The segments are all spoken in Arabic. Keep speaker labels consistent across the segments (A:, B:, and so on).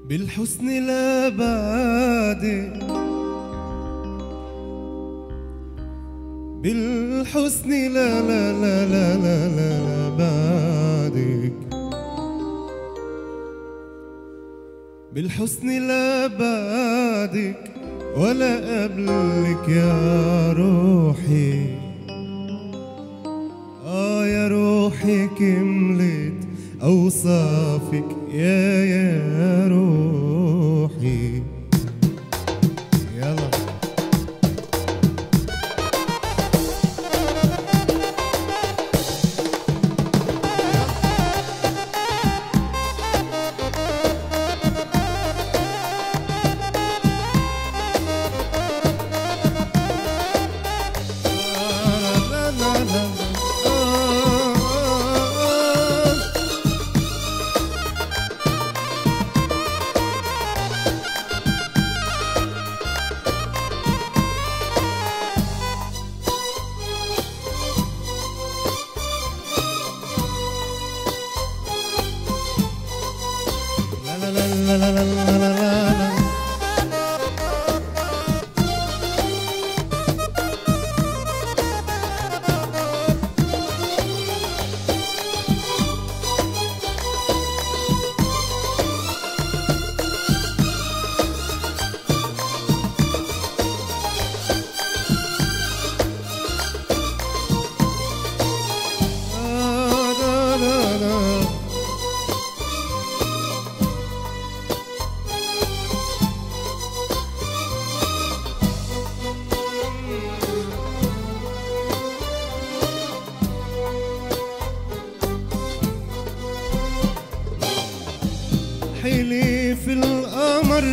A: بالحسن لا بعدك، بالحسن لا لا لا لا لا لا بعدك، بالحسن لا بعدك ولا قبلك يا روحي. يا روحي كملت أوصافك يا روحي. يلا لا لا لا لا لا لا. حلف القمر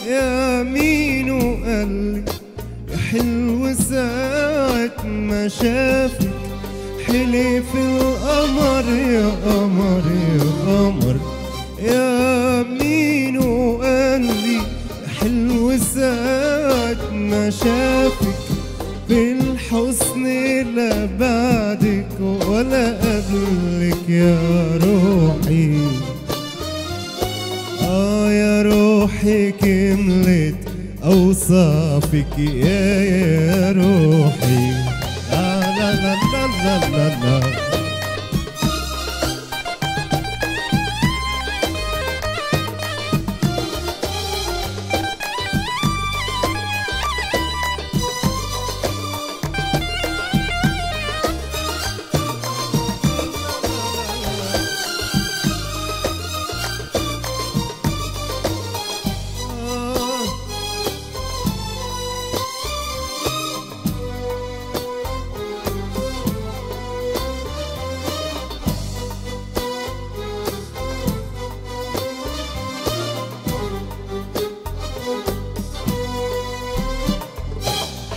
A: يا مين وقالي يا حلو ساعة ما شافك. حلف القمر يا قمر يا قمر يا مين وقالي يا حلو ساعة ما شافك. بالحسن لا بعدك ولا قبلك يا روحي. يا روحي كملت أوصافك يا روحي. لا لا لا لا لا لا.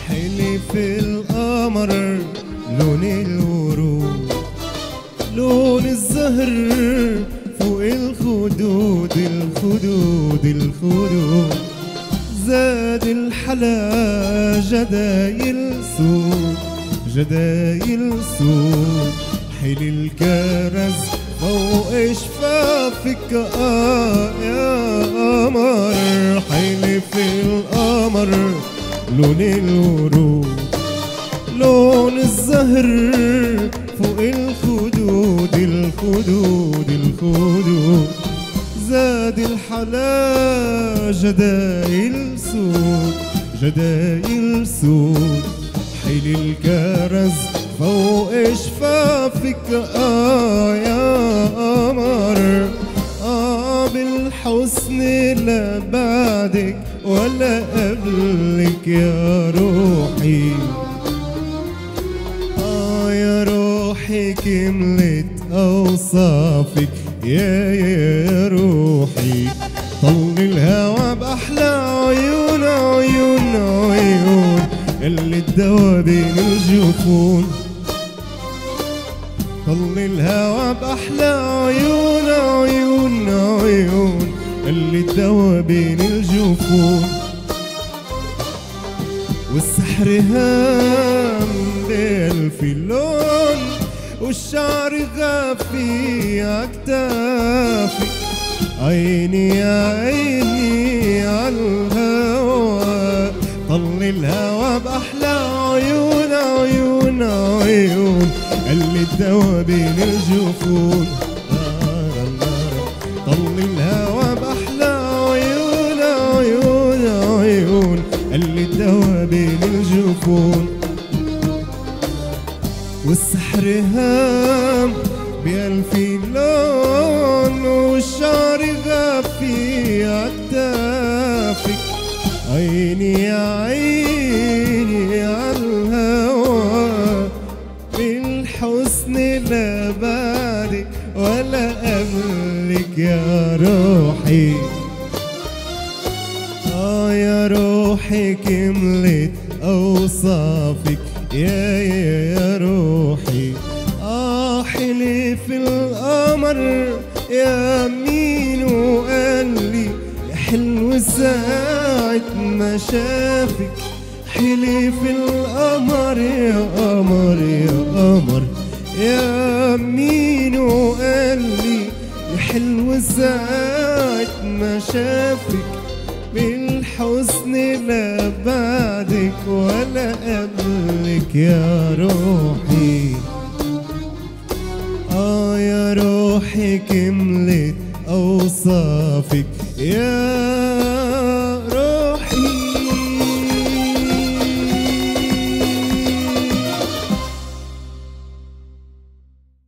A: حلف القمر لون الورود، لون الزهر فوق الخدود الخدود الخدود. زاد الحلا جدايل سود جدايل سود. حل الكرز فوق شفافك يا قمر. حلف القمر لون الورود، لون الزهر فوق الخدود الخدود الخدود. زاد الحلا جدايل سود جدايل سود. حل الكرز فوق شفافك يا قمر. بالحسن لا بعدك ولا قبلك يا روحي. يا روحي كملت أوصافك يا روحي. طل الهوى بأحلى عيون عيون عيون اللي الدوا بين الجفون. طل الهوى بأحلى عيون عيون عيون اللي الدوا بين الجفون. والسحر هام بألف لون والشعر غافي عكتافي. عيني يا عيني عالهوى، طل الهوى بأحلى عيون عيون عيون، اللي الدوا بين الجفون. طل الهوى بأحلى عيون عيون عيون، اللي الدوا بين الجفون. والسحر هام بألف لون، والشعر غاب في عتافك. عيني يا عيني عالهوى، بالحسن لا بعدك ولا قبلك يا روحي. يا روحي كملت أوصافك يا روحي. حلف القمر يا مين وقال لي يا حلو ساعة ما شافك. حلف القمر يا قمر يا قمر يا مين وقال لي يا حلو ساعة ما شافك. بالحسن لا بعدك ولا قبلك يا روحي. يا روحي كملت أوصافك يا